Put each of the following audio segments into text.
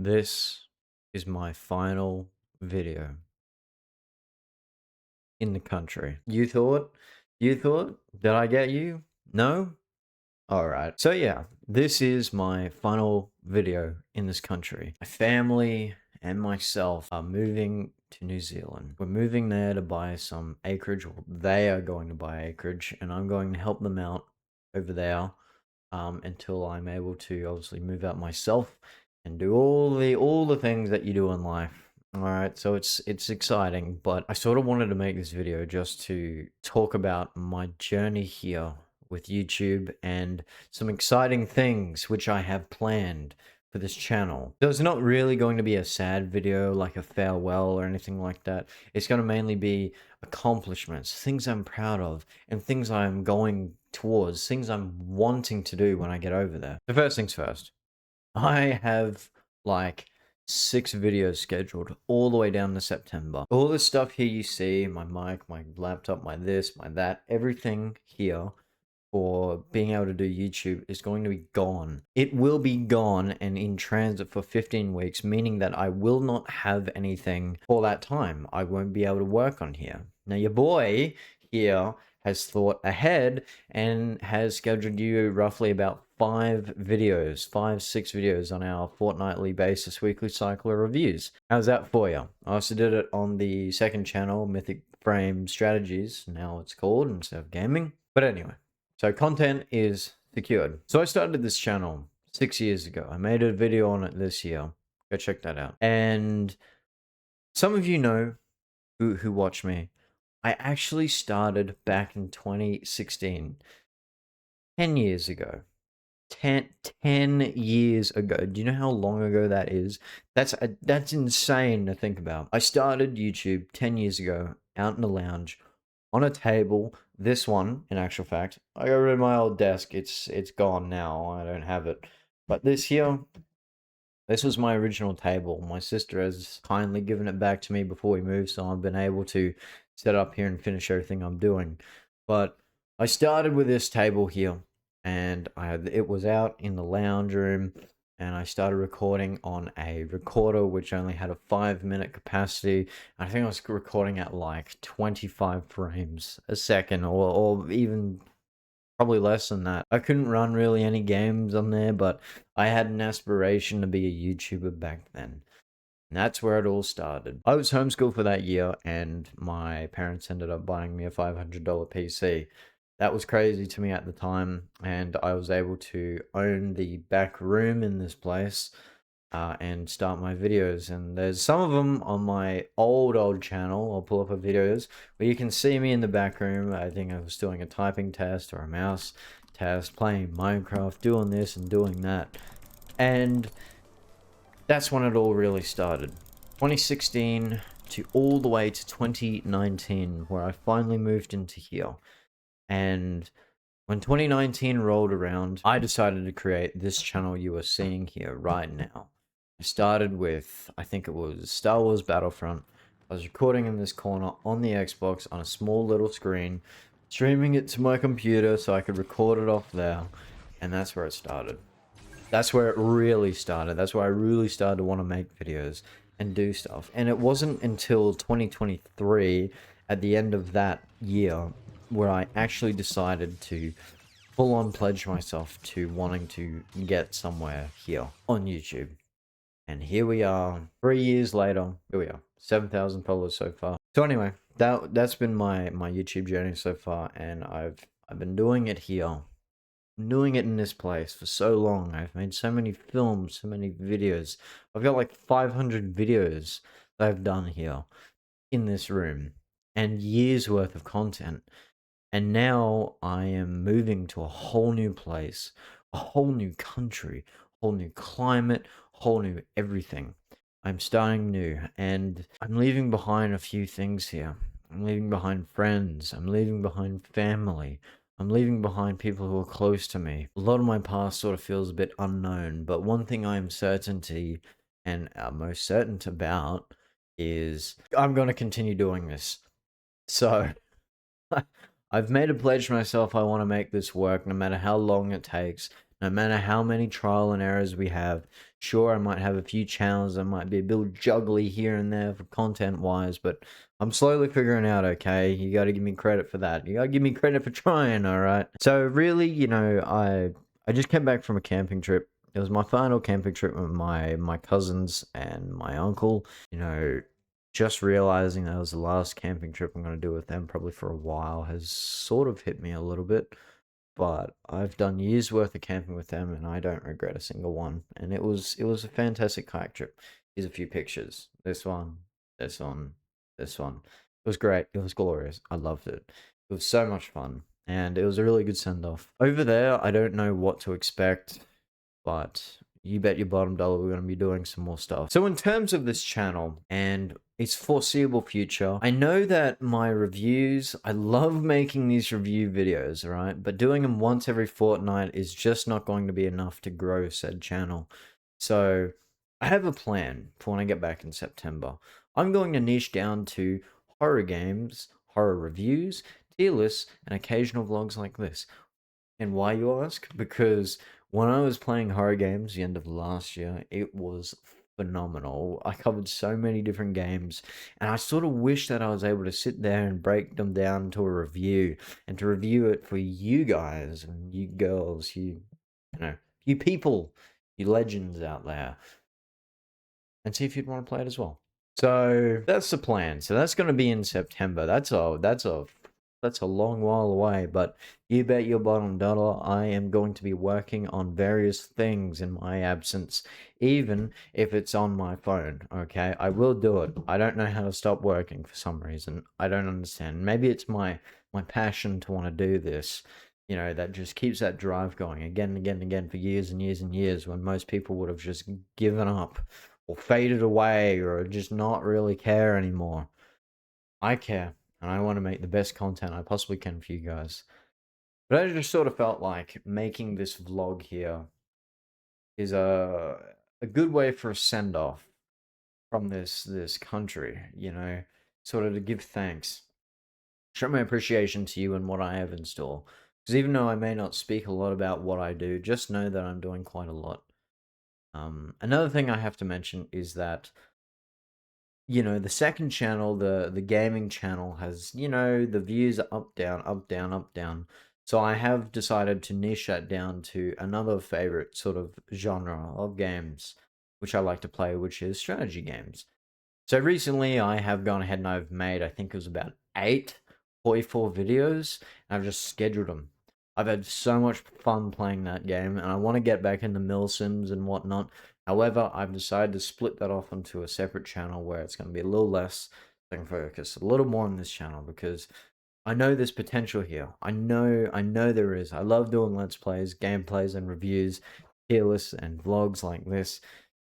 This is my final video in the country. You thought? Did I get you? No? Alright. So yeah, this is my final video in this country. My family and myself are moving to New Zealand. We're moving there to buy some acreage. Well, they are going to buy acreage, and I'm going to help them out over there until I'm able to obviously move out myself and do all the things that you do in life. All right, so it's exciting, but I sort of wanted to make this video just to talk about my journey here with YouTube and some exciting things which I have planned for this channel. So it's not really going to be a sad video like a farewell or anything like that. It's going to mainly be accomplishments, things I'm proud of, and things I'm going towards, things I'm wanting to do when I get over there. So first things first, I have like 6 videos scheduled all the way down to September. All this stuff here you see, my mic, my laptop, my this, my that, everything here for being able to do YouTube is going to be gone. It will be gone and in transit for 15 weeks, meaning that I will not have anything for that time. I won't be able to work on here. Now, your boy here has thought ahead and has scheduled you roughly about 5, 6 videos on our fortnightly basis weekly cycle of reviews. How's that for you? I also did it on the second channel, MythicFrame Strategies, now it's called, instead of gaming. But anyway. So content is secured. So I started this channel 6 years ago. I made a video on it this year. Go check that out. And some of you know who watch me. I actually started back in 2016. 10 years ago. 10 years ago. Do you know how long ago that is? That's insane to think about. I started YouTube 10 years ago out in the lounge on a table. This one, in actual fact, I got rid of my old desk. It's gone now. I don't have it. But this here, this was my original table. My sister has kindly given it back to me before we moved, so I've been able to set up here and finish everything I'm doing. But I started with this table here, and it was out in the lounge room, and I started recording on a recorder which only had a 5-minute capacity. I think I was recording at like 25 frames a second, or even probably less than that. I couldn't run really any games on there, but I had an aspiration to be a YouTuber back then. And that's where it all started. I was homeschooled for that year, and my parents ended up buying me a $500 PC. That was crazy to me at the time, and I was able to own the back room in this place and start my videos. And there's some of them on my old channel. I'll pull up a videos where you can see me in the back room. I think I was doing a typing test or a mouse test, playing Minecraft, doing this and doing that. And that's when it all really started. 2016 to all the way to 2019, where I finally moved into here. And when 2019 rolled around, I decided to create this channel you are seeing here right now. I started with, I think it was Star Wars Battlefront. I was recording in this corner on the Xbox on a small little screen, streaming it to my computer so I could record it off there, and that's where it started. That's where it really started. That's where I really started to want to make videos and do stuff. And it wasn't until 2023, at the end of that year, where I actually decided to full on pledge myself to wanting to get somewhere here on YouTube. And here we are, 3 years later. Here we are, 7,000 followers so far. So anyway, that's been my YouTube journey so far, and I've been doing it here. I'm doing it in this place for so long. I've made so many films, so many videos. I've got like 500 videos that I've done here in this room, and years worth of content. And now I am moving to a whole new place, a whole new country, whole new climate, whole new everything. I'm starting new, and I'm leaving behind a few things here. I'm leaving behind friends. I'm leaving behind family. I'm leaving behind people who are close to me. A lot of my past sort of feels a bit unknown, but one thing I'm certainty and most certain about is I'm going to continue doing this. So I've made a pledge to myself. I want to make this work no matter how long it takes, no matter how many trial and errors we have. Sure, I might have a few channels that might be a bit juggly here and there for content wise, but I'm slowly figuring out, okay? You got to give me credit for that. You got to give me credit for trying, all right? So really, I just came back from a camping trip. It was my final camping trip with my cousins and my uncle. Just realizing that was the last camping trip I'm going to do with them probably for a while has sort of hit me a little bit. But I've done years worth of camping with them, and I don't regret a single one. And it was a fantastic kayak trip. Here's a few pictures. This one, this one, this one. It was great. It was glorious. I loved it. It was so much fun, and it was a really good send off. Over there, I don't know what to expect, but you bet your bottom dollar we're going to be doing some more stuff. So in terms of this channel and its foreseeable future, I know that my reviews, I love making these review videos, right? But doing them once every fortnight is just not going to be enough to grow said channel. So I have a plan for when I get back in September. I'm going to niche down to horror games, horror reviews, tier lists, and occasional vlogs like this. And why, you ask? Because when I was playing horror games the end of last year, it was phenomenal. I covered so many different games, and I sort of wish that I was able to sit there and break them down into a review, and to review it for you guys and you girls, you people, you legends out there, and see if you'd want to play it as well. So that's the plan. So that's going to be in September. That's a long while away, but you bet your bottom dollar I am going to be working on various things in my absence, even if it's on my phone, okay? I will do it. I don't know how to stop working for some reason. I don't understand. Maybe it's my passion to want to do this, that just keeps that drive going again and again and again for years and years and years, when most people would have just given up or faded away or just not really care anymore. I care, and I want to make the best content I possibly can for you guys. But I just sort of felt like making this vlog here is a good way for a send off from this country, sort of to give thanks, show my appreciation to you and what I have in store. Because even though I may not speak a lot about what I do, just know that I'm doing quite a lot. Another thing I have to mention is that the second channel, the gaming channel, has, the views are up, down, up, down, up, down. So I have decided to niche that down to another favorite sort of genre of games, which I like to play, which is strategy games. So recently I have gone ahead and I've made, I think it was about 44 videos, and I've just scheduled them. I've had so much fun playing that game, and I want to get back into milsims and whatnot. However, I've decided to split that off into a separate channel where it's going to be a little less. So I can focus a little more on this channel because I know there's potential here. I know there is. I love doing let's plays, gameplays, and reviews, tier lists, and vlogs like this.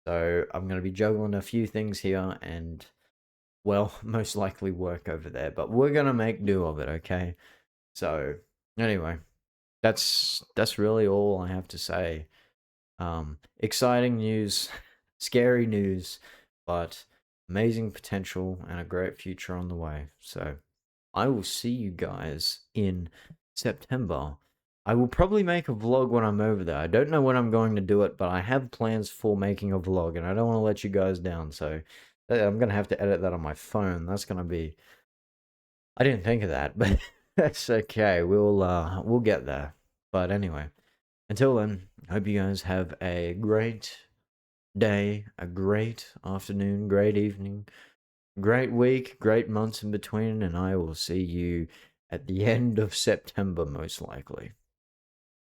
So I'm going to be juggling a few things here and, well, most likely work over there. But we're going to make do of it, okay? So anyway, that's really all I have to say. Exciting news, scary news, but amazing potential and a great future on the way. So I will see you guys in September. I will probably make a vlog when I'm over there. I don't know when I'm going to do it, but I have plans for making a vlog, and I don't want to let you guys down. So I'm going to have to edit that on my phone. That's going to be... I didn't think of that, but that's okay. We'll get there. But anyway, until then, I hope you guys have a great day, a great afternoon, great evening, great week, great months in between, and I will see you at the end of September, most likely.